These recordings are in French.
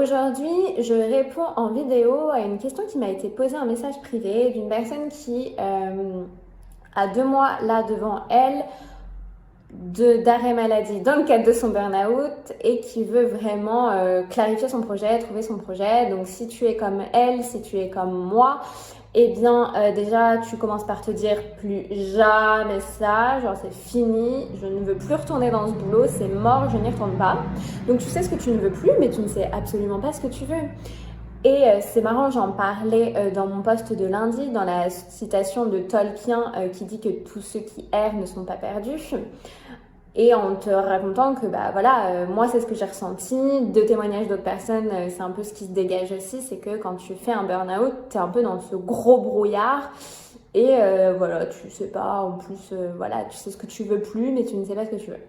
Aujourd'hui, je réponds en vidéo à une question qui m'a été posée en message privé d'une personne qui a 2 mois là devant elle d'arrêt maladie dans le cadre de son burn-out et qui veut vraiment clarifier son projet, trouver son projet. Donc si tu es comme elle, si tu es comme moi, eh bien déjà tu commences par te dire plus jamais ça, genre c'est fini, je ne veux plus retourner dans ce boulot, c'est mort, je n'y retourne pas. Donc tu sais ce que tu ne veux plus, mais tu ne sais absolument pas ce que tu veux. Et c'est marrant, j'en parlais dans mon post de lundi, dans la citation de Tolkien qui dit que tous ceux qui errent ne sont pas perdus. Et en te racontant que bah voilà, moi c'est ce que j'ai ressenti, de témoignages d'autres personnes, c'est un peu ce qui se dégage aussi, c'est que quand tu fais un burn-out, t'es un peu dans ce gros brouillard et voilà, tu sais pas, en plus voilà, tu sais ce que tu veux plus, mais tu ne sais pas ce que tu veux.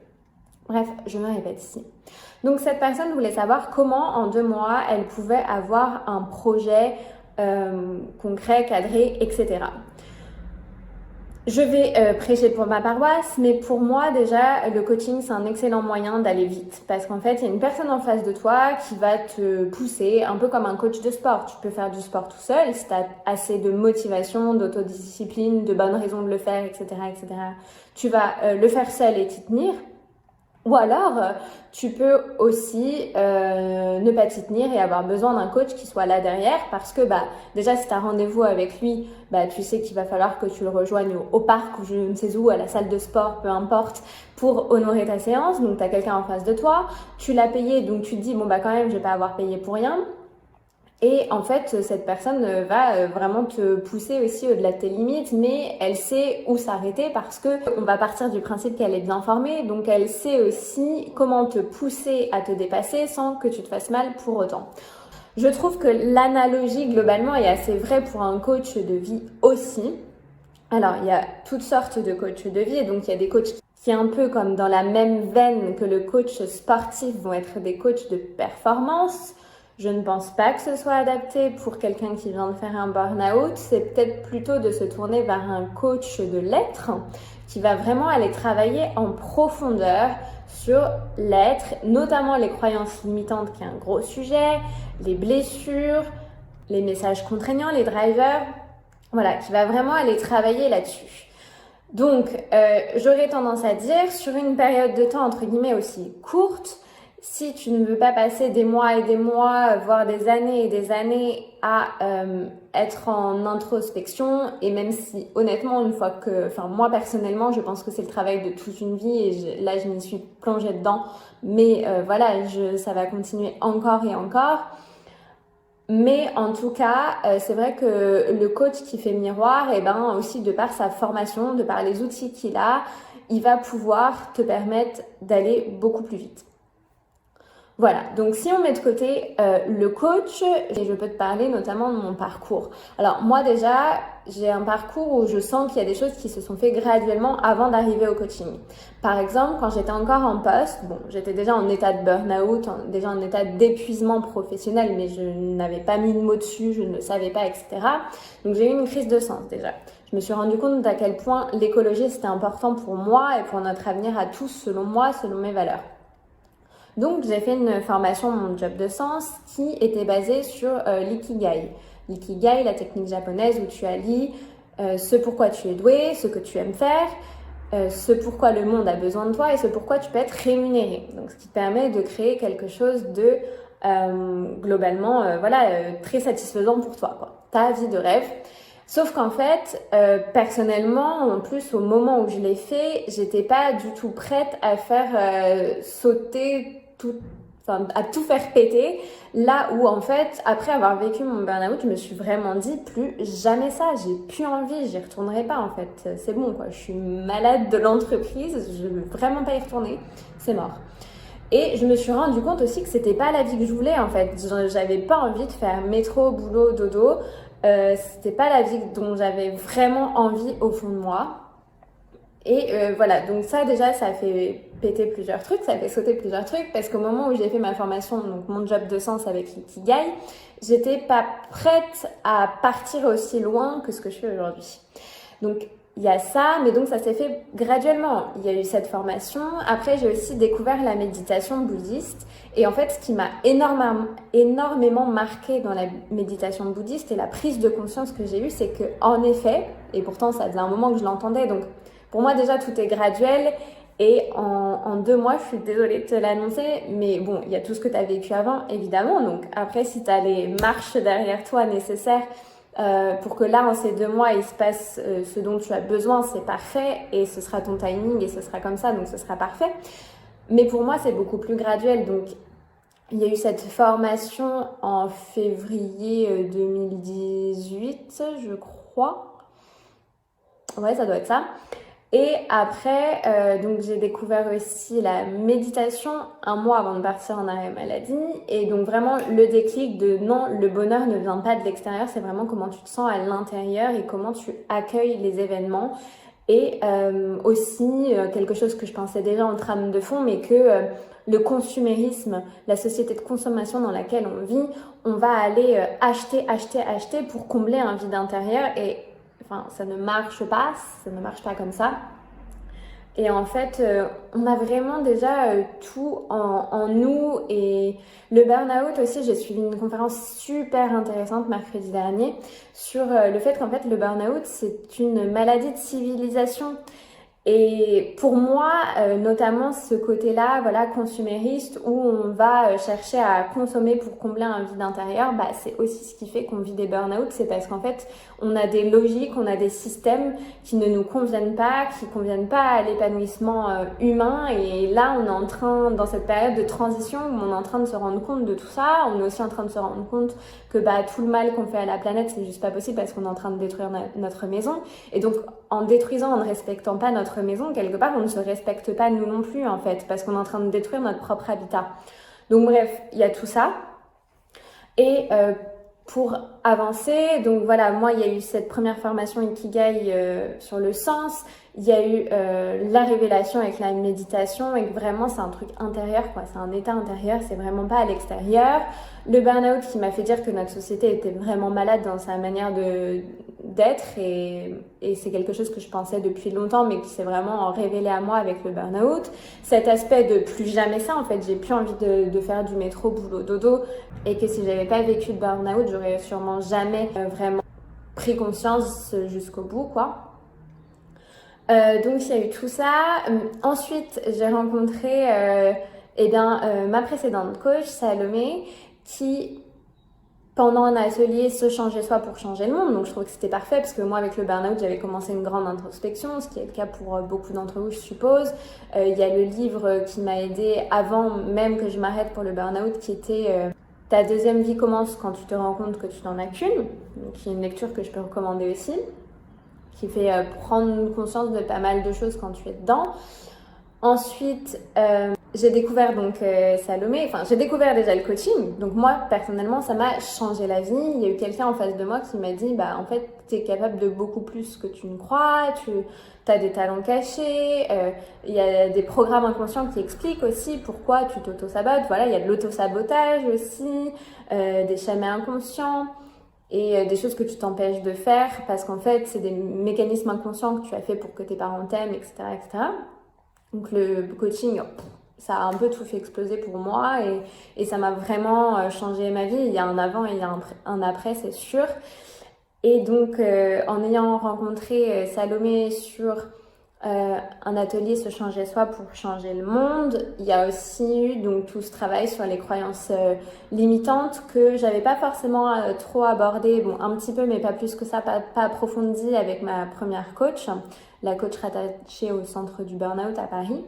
Bref, je me répète ici. Donc cette personne voulait savoir comment en 2 mois elle pouvait avoir un projet concret, cadré, etc. Je vais prêcher pour ma paroisse, mais pour moi déjà, le coaching c'est un excellent moyen d'aller vite parce qu'en fait, il y a une personne en face de toi qui va te pousser, un peu comme un coach de sport. Tu peux faire du sport tout seul si tu as assez de motivation, d'autodiscipline, de bonnes raisons de le faire, etc. etc. Tu vas le faire seul et t'y tenir. Ou alors, tu peux aussi ne pas t'y tenir et avoir besoin d'un coach qui soit là derrière parce que bah, déjà, si tu as rendez-vous avec lui, bah, tu sais qu'il va falloir que tu le rejoignes au parc ou je ne sais où, à la salle de sport, peu importe, pour honorer ta séance. Donc, tu as quelqu'un en face de toi, tu l'as payé, donc tu te dis, bon, bah quand même, je vais pas avoir payé pour rien. Et en fait, cette personne va vraiment te pousser aussi au-delà de tes limites, mais elle sait où s'arrêter parce que on va partir du principe qu'elle est bien formée, donc elle sait aussi comment te pousser à te dépasser sans que tu te fasses mal pour autant. Je trouve que l'analogie globalement est assez vraie pour un coach de vie aussi. Alors, il y a toutes sortes de coachs de vie, et donc il y a des coachs qui, un peu comme dans la même veine que le coach sportif, vont être des coachs de performance. Je ne pense pas que ce soit adapté pour quelqu'un qui vient de faire un burn-out. C'est peut-être plutôt de se tourner vers un coach de l'être qui va vraiment aller travailler en profondeur sur l'être, notamment les croyances limitantes qui est un gros sujet, les blessures, les messages contraignants, les drivers. Voilà, qui va vraiment aller travailler là-dessus. Donc, j'aurais tendance à dire, sur une période de temps entre guillemets aussi courte, si tu ne veux pas passer des mois et des mois, voire des années et des années à être en introspection, et même si honnêtement, une fois que, enfin moi personnellement, je pense que c'est le travail de toute une vie, et là je m'y suis plongée dedans, mais voilà, ça va continuer encore et encore. Mais en tout cas, c'est vrai que le coach qui fait miroir, et ben aussi de par sa formation, de par les outils qu'il a, il va pouvoir te permettre d'aller beaucoup plus vite. Voilà, donc si on met de côté le coach, et je peux te parler notamment de mon parcours. Alors moi déjà, j'ai un parcours où je sens qu'il y a des choses qui se sont fait graduellement avant d'arriver au coaching. Par exemple, quand j'étais encore en poste, bon, j'étais déjà en état de burn-out, déjà en état d'épuisement professionnel, mais je n'avais pas mis de mots dessus, je ne le savais pas, etc. Donc j'ai eu une crise de sens déjà. Je me suis rendu compte d'à quel point l'écologie c'était important pour moi et pour notre avenir à tous, selon moi, selon mes valeurs. Donc j'ai fait une formation, mon job de sens, qui était basée sur l'ikigai. L'ikigai, la technique japonaise où tu allies ce pourquoi tu es doué, ce que tu aimes faire, ce pourquoi le monde a besoin de toi et ce pourquoi tu peux être rémunéré. Donc ce qui te permet de créer quelque chose de globalement très satisfaisant pour toi, quoi. Ta vie de rêve. Sauf qu'en fait, personnellement, en plus au moment où je l'ai fait, j'étais pas du tout prête à faire sauter à tout faire péter. Là où en fait, après avoir vécu mon burn-out, je me suis vraiment dit plus jamais ça. J'ai plus envie, j'y retournerai pas en fait. C'est bon quoi, je suis malade de l'entreprise, je veux vraiment pas y retourner. C'est mort. Et je me suis rendu compte aussi que c'était pas la vie que je voulais en fait. J'avais pas envie de faire métro, boulot, dodo. C'était pas la vie dont j'avais vraiment envie au fond de moi. Et voilà, donc ça déjà, ça a fait péter plusieurs trucs, ça a fait sauter plusieurs trucs, parce qu'au moment où j'ai fait ma formation, donc mon job de sens avec l'ikigai, j'étais pas prête à partir aussi loin que ce que je fais aujourd'hui. Donc il y a ça, mais donc ça s'est fait graduellement. Il y a eu cette formation. Après, j'ai aussi découvert la méditation bouddhiste. Et en fait, ce qui m'a énormément marqué dans la méditation bouddhiste et la prise de conscience que j'ai eue, c'est que, en effet, et pourtant ça faisait un moment que je l'entendais, donc pour moi déjà tout est graduel. Et en 2 mois, je suis désolée de te l'annoncer, mais bon, il y a tout ce que tu as vécu avant, évidemment. Donc après, si tu as les marches derrière toi nécessaires pour que là, en ces 2 mois, il se passe ce dont tu as besoin, c'est parfait. Et ce sera ton timing et ce sera comme ça, donc ce sera parfait. Mais pour moi, c'est beaucoup plus graduel. Donc, il y a eu cette formation en février 2018, je crois. Ouais, ça doit être ça. Et après, donc j'ai découvert aussi la méditation 1 mois avant de partir en arrêt maladie. Et donc vraiment le déclic de non, le bonheur ne vient pas de l'extérieur, c'est vraiment comment tu te sens à l'intérieur et comment tu accueilles les événements. Et aussi quelque chose que je pensais déjà en trame de fond, mais que le consumérisme, la société de consommation dans laquelle on vit, on va aller acheter pour combler un vide intérieur et enfin, ça ne marche pas comme ça. Et en fait, on a vraiment déjà tout en nous. Et le burn-out aussi, j'ai suivi une conférence super intéressante mercredi dernier sur le fait qu'en fait, le burn-out, c'est une maladie de civilisation. Et pour moi, notamment ce côté-là, voilà, consumériste, où on va chercher à consommer pour combler un vide intérieur, bah, c'est aussi ce qui fait qu'on vit des burn-out. C'est parce qu'en fait, on a des logiques, on a des systèmes qui ne nous conviennent pas, qui conviennent pas à l'épanouissement humain. Et là, on est en train, dans cette période de transition, où on est en train de se rendre compte de tout ça. On est aussi en train de se rendre compte que bah, tout le mal qu'on fait à la planète, c'est juste pas possible parce qu'on est en train de détruire notre maison. Et donc, en détruisant, en ne respectant pas notre maison, quelque part, on ne se respecte pas nous non plus, en fait, parce qu'on est en train de détruire notre propre habitat. Donc bref, il y a tout ça. Et pour avancer, donc voilà, moi, il y a eu cette première formation Ikigai sur le sens. Il y a eu la révélation avec la méditation et que vraiment c'est un truc intérieur, quoi. C'est un état intérieur, c'est vraiment pas à l'extérieur. Le burn-out qui m'a fait dire que notre société était vraiment malade dans sa manière d'être et c'est quelque chose que je pensais depuis longtemps mais qui s'est vraiment révélé à moi avec le burn-out. Cet aspect de plus jamais ça, en fait, j'ai plus envie de faire du métro, boulot, dodo et que si j'avais pas vécu de burn-out, j'aurais sûrement jamais vraiment pris conscience jusqu'au bout, quoi. Donc il y a eu tout ça. Ensuite, j'ai rencontré ma précédente coach, Salomé, qui pendant un atelier se changeait soi pour changer le monde. Donc je trouve que c'était parfait parce que moi avec le burn-out, j'avais commencé une grande introspection, ce qui est le cas pour beaucoup d'entre vous, je suppose. Il y a le livre qui m'a aidée avant même que je m'arrête pour le burn-out qui était Ta deuxième vie commence quand tu te rends compte que tu n'en as qu'une, qui est une lecture que je peux recommander aussi, qui fait prendre conscience de pas mal de choses quand tu es dedans. Ensuite, j'ai découvert donc Salomé, enfin j'ai découvert déjà le coaching, donc moi personnellement ça m'a changé la vie. Il y a eu quelqu'un en face de moi qui m'a dit bah en fait t'es capable de beaucoup plus que tu ne crois, tu as des talents cachés, il y a des programmes inconscients qui expliquent aussi pourquoi tu t'auto-sabotes, voilà, il y a de l'auto-sabotage aussi, des schémas inconscients et des choses que tu t'empêches de faire parce qu'en fait c'est des mécanismes inconscients que tu as fait pour que tes parents t'aiment, etc., etc. Donc le coaching, ça a un peu tout fait exploser pour moi et ça m'a vraiment changé ma vie. Il y a un avant et il y a un après, c'est sûr. Et donc en ayant rencontré Salomé sur un atelier Se changer soi pour changer le monde, il y a aussi eu donc tout ce travail sur les croyances limitantes que j'avais pas forcément trop abordé, bon un petit peu mais pas plus que ça, pas approfondi avec ma première coach, la coach rattachée au centre du burn-out à Paris,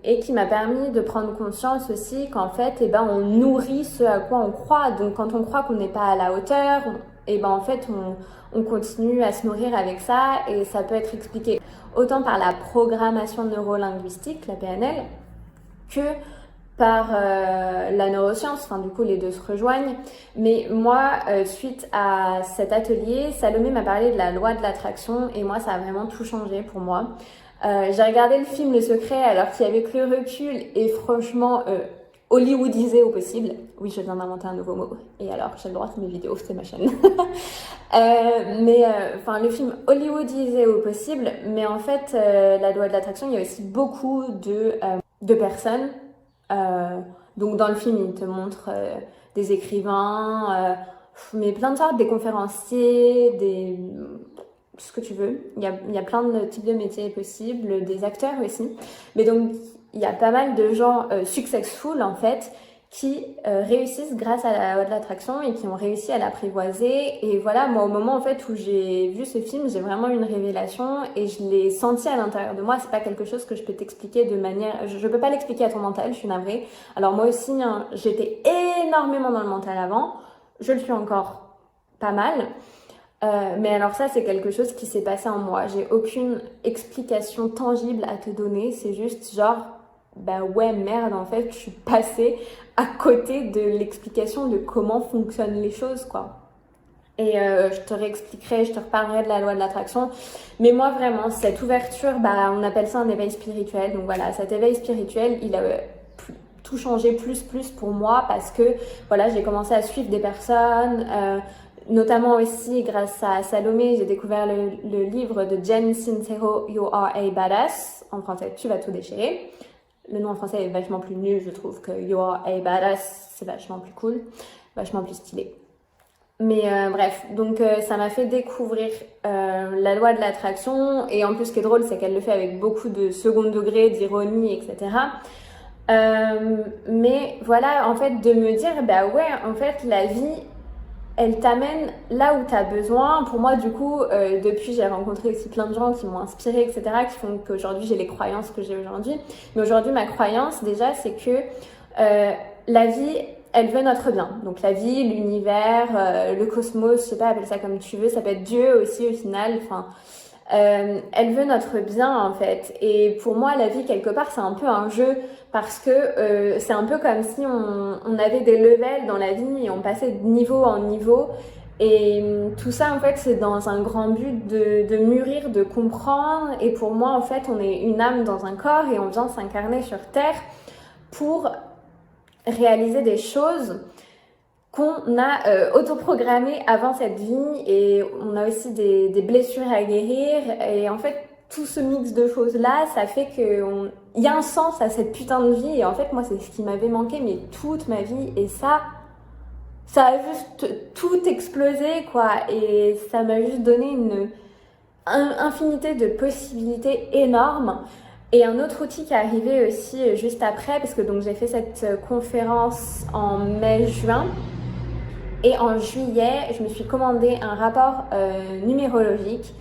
et qui m'a permis de prendre conscience aussi qu'en fait on nourrit ce à quoi on croit. Donc quand on croit qu'on n'est pas à la hauteur, en fait on continue à se nourrir avec ça et ça peut être expliqué autant par la programmation neurolinguistique, la PNL, que par la neuroscience, enfin du coup les deux se rejoignent. Mais moi, suite à cet atelier, Salomé m'a parlé de la loi de l'attraction et moi ça a vraiment tout changé pour moi. J'ai regardé le film Le Secret alors qu'il y avait que le recul et franchement hollywoodisé au possible. Oui, je viens d'inventer un nouveau mot. Et alors, j'ai le droit sur mes vidéos, c'est ma chaîne. Enfin, le film hollywoodisé au possible. Mais en fait, la loi de l'attraction, il y a aussi beaucoup de personnes. Donc, dans le film, il te montre des écrivains, mais plein de sortes, des conférenciers, ce que tu veux. Il y a plein de types de métiers possibles, des acteurs aussi. Mais donc, il y a pas mal de gens successful, en fait, qui réussissent grâce à la loi de l'attraction et qui ont réussi à l'apprivoiser. Et voilà, moi, au moment, en fait, où j'ai vu ce film, j'ai vraiment eu une révélation et je l'ai senti à l'intérieur de moi. C'est pas quelque chose que je peux t'expliquer de manière... Je peux pas l'expliquer à ton mental, je suis navrée. Alors moi aussi, hein, j'étais énormément dans le mental avant. Je le suis encore pas mal. Mais alors ça, c'est quelque chose qui s'est passé en moi. J'ai aucune explication tangible à te donner. C'est juste genre, bah ouais, merde, en fait, je suis passée à côté de l'explication de comment fonctionnent les choses, quoi. Et je te réexpliquerai, je te reparlerai de la loi de l'attraction. Mais moi, vraiment, cette ouverture, bah, on appelle ça un éveil spirituel. Donc voilà, cet éveil spirituel, il a tout changé plus pour moi parce que, voilà, j'ai commencé à suivre des personnes... Notamment aussi grâce à Salomé, j'ai découvert le livre de Jen Sincero, You Are a Badass. En français, tu vas tout déchirer. Le nom en français est vachement plus nul, je trouve que You Are a Badass, c'est vachement plus cool, vachement plus stylé. Mais bref, donc ça m'a fait découvrir la loi de l'attraction. Et en plus, ce qui est drôle, c'est qu'elle le fait avec beaucoup de second degré, d'ironie, etc. Mais voilà, en fait, de me dire, bah ouais, en fait, la vie... elle t'amène là où tu as besoin. Pour moi, du coup, depuis, j'ai rencontré aussi plein de gens qui m'ont inspirée, etc., qui font qu'aujourd'hui, j'ai les croyances que j'ai aujourd'hui. Mais aujourd'hui, ma croyance, déjà, c'est que la vie, elle veut notre bien. Donc, la vie, l'univers, le cosmos, je sais pas, appelle ça comme tu veux. Ça peut être Dieu aussi, au final. Enfin, elle veut notre bien, en fait. Et pour moi, la vie, quelque part, c'est un peu un jeu parce que c'est un peu comme si on avait des levels dans la vie et on passait de niveau en niveau. Et tout ça, en fait, c'est dans un grand but de mûrir, de comprendre. Et pour moi, en fait, on est une âme dans un corps et on vient s'incarner sur Terre pour réaliser des choses qu'on a autoprogrammées avant cette vie. Et on a aussi des blessures à guérir. Et en fait, tout ce mix de choses-là, ça fait qu'il y a un sens à cette putain de vie. Et en fait, moi, c'est ce qui m'avait manqué, mais toute ma vie. Et ça a juste tout explosé, quoi. Et ça m'a juste donné une infinité de possibilités énormes. Et un autre outil qui est arrivé aussi juste après, parce que donc j'ai fait cette conférence en mai-juin. Et en juillet, je me suis commandé un rapport numérologique.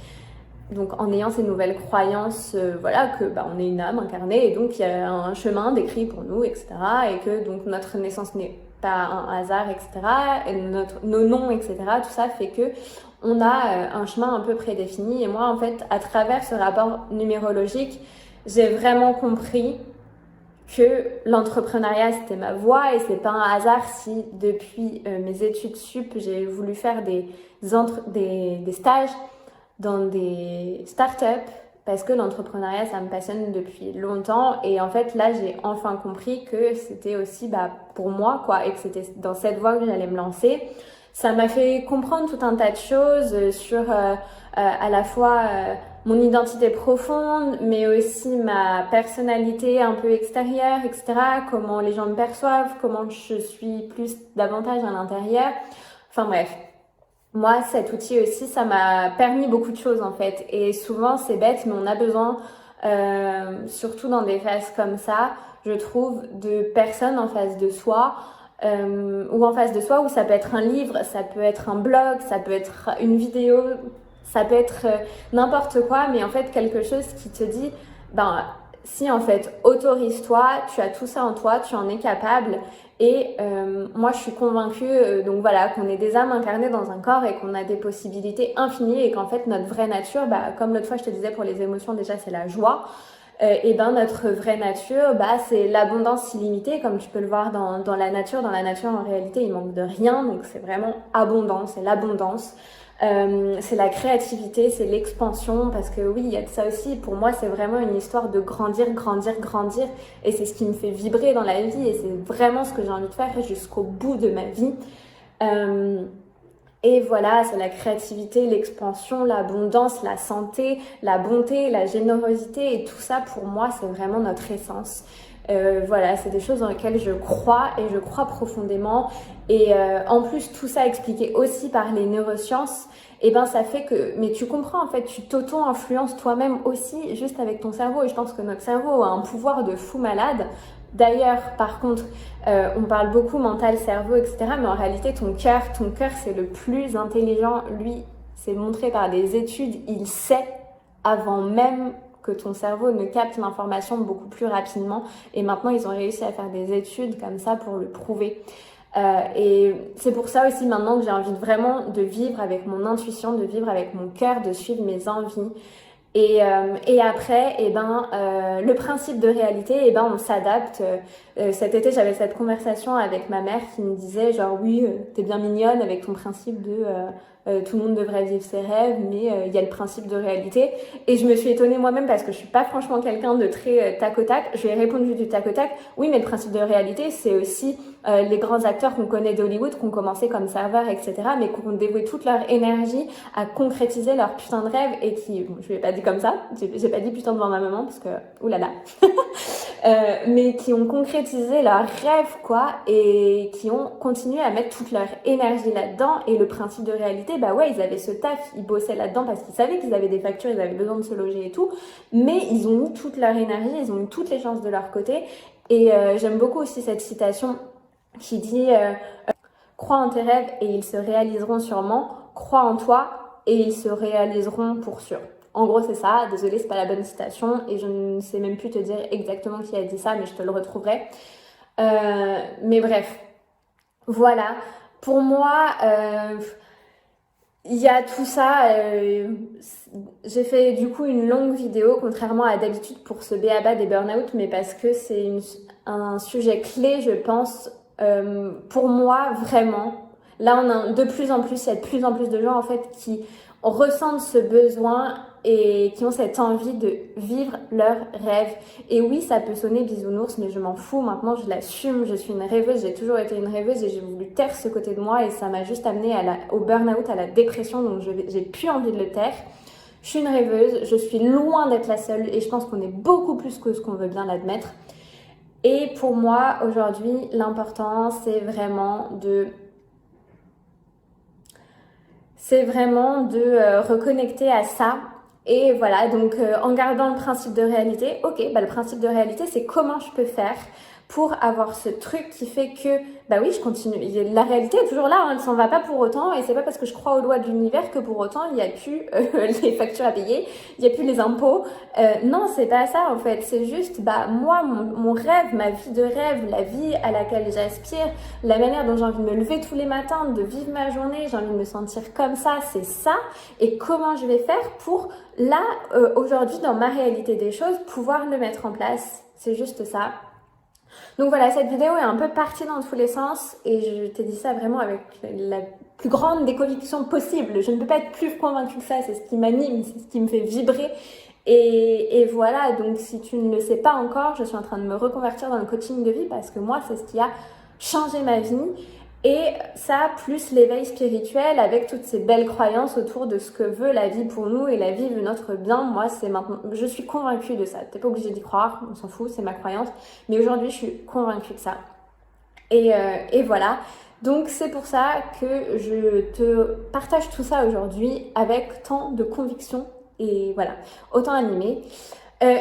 Donc en ayant ces nouvelles croyances, voilà, que bah, on est une âme incarnée et donc il y a un chemin décrit pour nous, etc. Et que donc notre naissance n'est pas un hasard, etc. Et nos noms, etc. Tout ça fait que on a un chemin un peu prédéfini. Et moi, en fait, à travers ce rapport numérologique, j'ai vraiment compris que l'entrepreneuriat c'était ma voie et c'est pas un hasard si depuis mes études sup j'ai voulu faire des stages dans des startups parce que l'entrepreneuriat ça me passionne depuis longtemps et en fait là j'ai enfin compris que c'était aussi pour moi quoi et que c'était dans cette voie que j'allais me lancer. Ça m'a fait comprendre tout un tas de choses sur à la fois mon identité profonde, mais aussi ma personnalité un peu extérieure, etc. Comment les gens me perçoivent, comment je suis davantage à l'intérieur. Enfin bref, moi cet outil aussi, ça m'a permis beaucoup de choses en fait. Et souvent c'est bête, mais on a besoin, surtout dans des phases comme ça, je trouve, de personnes en face de soi. Ou en face de soi, où ça peut être un livre, ça peut être un blog, ça peut être une vidéo, ça peut être n'importe quoi, mais en fait quelque chose qui te dit, si en fait, autorise-toi, tu as tout ça en toi, tu en es capable. Et moi je suis convaincue donc voilà, qu'on est des âmes incarnées dans un corps et qu'on a des possibilités infinies et qu'en fait notre vraie nature, comme l'autre fois je te disais pour les émotions déjà c'est la joie. Et notre vraie nature, c'est l'abondance illimitée, comme tu peux le voir dans la nature. Dans la nature, en réalité, il manque de rien, donc c'est vraiment abondant, c'est l'abondance. c'est la créativité, c'est l'expansion, parce que oui, il y a de ça aussi. Pour moi, c'est vraiment une histoire de grandir, grandir, grandir, et c'est ce qui me fait vibrer dans la vie, et c'est vraiment ce que j'ai envie de faire jusqu'au bout de ma vie. Et voilà, c'est la créativité, l'expansion, l'abondance, la santé, la bonté, la générosité, et tout ça, pour moi, c'est vraiment notre essence. Voilà, c'est des choses dans lesquelles je crois et je crois profondément. Et en plus, tout ça expliqué aussi par les neurosciences, et ben ça fait que, mais tu comprends en fait, tu t'auto-influences toi-même aussi juste avec ton cerveau. Et je pense que notre cerveau a un pouvoir de fou malade. D'ailleurs, par contre, on parle beaucoup mental, cerveau, etc. Mais en réalité, ton cœur, c'est le plus intelligent. Lui, c'est montré par des études, il sait avant même que ton cerveau ne capte l'information beaucoup plus rapidement. Et maintenant, ils ont réussi à faire des études comme ça pour le prouver. Et c'est pour ça aussi maintenant que j'ai envie vraiment de vivre avec mon intuition, de vivre avec mon cœur, de suivre mes envies. Et après, le principe de réalité, on s'adapte. Cet été, j'avais cette conversation avec ma mère qui me disait genre oui, t'es bien mignonne avec ton principe de tout le monde devrait vivre ses rêves, mais il y a le principe de réalité. Et je me suis étonnée moi-même parce que je suis pas franchement quelqu'un de très tac au tac. Je lui ai répondu du tac au tac. Oui, mais le principe de réalité, c'est aussi les grands acteurs qu'on connaît d'Hollywood, qui ont commencé comme serveurs, etc., mais qui ont dévoué toute leur énergie à concrétiser leur putain de rêve et qui, bon, je lui ai pas dit comme ça, j'ai pas dit putain devant ma maman parce que, oulala, mais qui ont concrétisé leurs rêves, quoi, et qui ont continué à mettre toute leur énergie là-dedans. Et le principe de réalité, bah ouais, ils avaient ce taf, ils bossaient là-dedans parce qu'ils savaient qu'ils avaient des factures, ils avaient besoin de se loger et tout, mais ils ont mis toute leur énergie, ils ont mis toutes les chances de leur côté. Et j'aime beaucoup aussi cette citation qui dit crois en tes rêves et ils se réaliseront sûrement, crois en toi et ils se réaliseront pour sûr. En gros, c'est ça. Désolée, c'est pas la bonne citation et je ne sais même plus te dire exactement qui a dit ça, mais je te le retrouverai. Mais bref, voilà. Pour moi, il y a tout ça. J'ai fait du coup une longue vidéo, contrairement à d'habitude pour ce b.a.-ba des burn-out, mais parce que c'est un sujet clé, je pense, pour moi, vraiment. Là, on a de plus en plus, il y a de plus en plus de gens en fait qui ressentent ce besoin et qui ont cette envie de vivre leurs rêves. Et oui, ça peut sonner bisounours, mais je m'en fous. Maintenant, je l'assume. Je suis une rêveuse. J'ai toujours été une rêveuse et j'ai voulu taire ce côté de moi et ça m'a juste amenée au burn-out, à la dépression. Donc, j'ai plus envie de le taire. Je suis une rêveuse. Je suis loin d'être la seule et je pense qu'on est beaucoup plus que ce qu'on veut bien l'admettre. Et pour moi, aujourd'hui, l'important, c'est vraiment de reconnecter à ça. Et voilà, donc en gardant le principe de réalité, ok, bah le principe de réalité, c'est comment je peux faire pour avoir ce truc qui fait que, bah oui, je continue. La réalité est toujours là, hein, elle s'en va pas pour autant, et c'est pas parce que je crois aux lois de l'univers que pour autant il n'y a plus les factures à payer, il n'y a plus les impôts. Non, c'est pas ça en fait, c'est juste, bah moi, mon rêve, ma vie de rêve, la vie à laquelle j'aspire, la manière dont j'ai envie de me lever tous les matins, de vivre ma journée, j'ai envie de me sentir comme ça, c'est ça. Et comment je vais faire pour, là, aujourd'hui, dans ma réalité des choses, pouvoir le mettre en place. C'est juste ça. Donc voilà, cette vidéo est un peu partie dans tous les sens et je t'ai dit ça vraiment avec la plus grande des convictions possible. Je ne peux pas être plus convaincue que ça, c'est ce qui m'anime, c'est ce qui me fait vibrer. Et voilà, donc si tu ne le sais pas encore, je suis en train de me reconvertir dans le coaching de vie parce que moi, c'est ce qui a changé ma vie. Et ça, plus l'éveil spirituel avec toutes ces belles croyances autour de ce que veut la vie pour nous et la vie veut notre bien. Moi, c'est maintenant, je suis convaincue de ça. T'es pas obligé d'y croire, on s'en fout, c'est ma croyance. Mais aujourd'hui, je suis convaincue de ça. Et voilà. Donc, c'est pour ça que je te partage tout ça aujourd'hui avec tant de conviction et voilà, autant animé.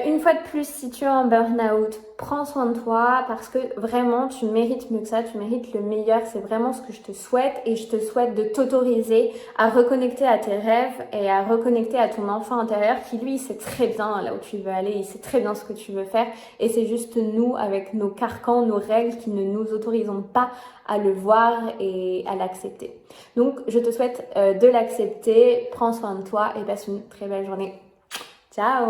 Une fois de plus, si tu es en burn-out, prends soin de toi parce que vraiment, tu mérites mieux que ça, tu mérites le meilleur. C'est vraiment ce que je te souhaite et je te souhaite de t'autoriser à reconnecter à tes rêves et à reconnecter à ton enfant intérieur qui, lui, il sait très bien là où tu veux aller, il sait très bien ce que tu veux faire et c'est juste nous, avec nos carcans, nos règles qui ne nous autorisons pas à le voir et à l'accepter. Donc, je te souhaite de l'accepter, prends soin de toi et passe une très belle journée. Ciao!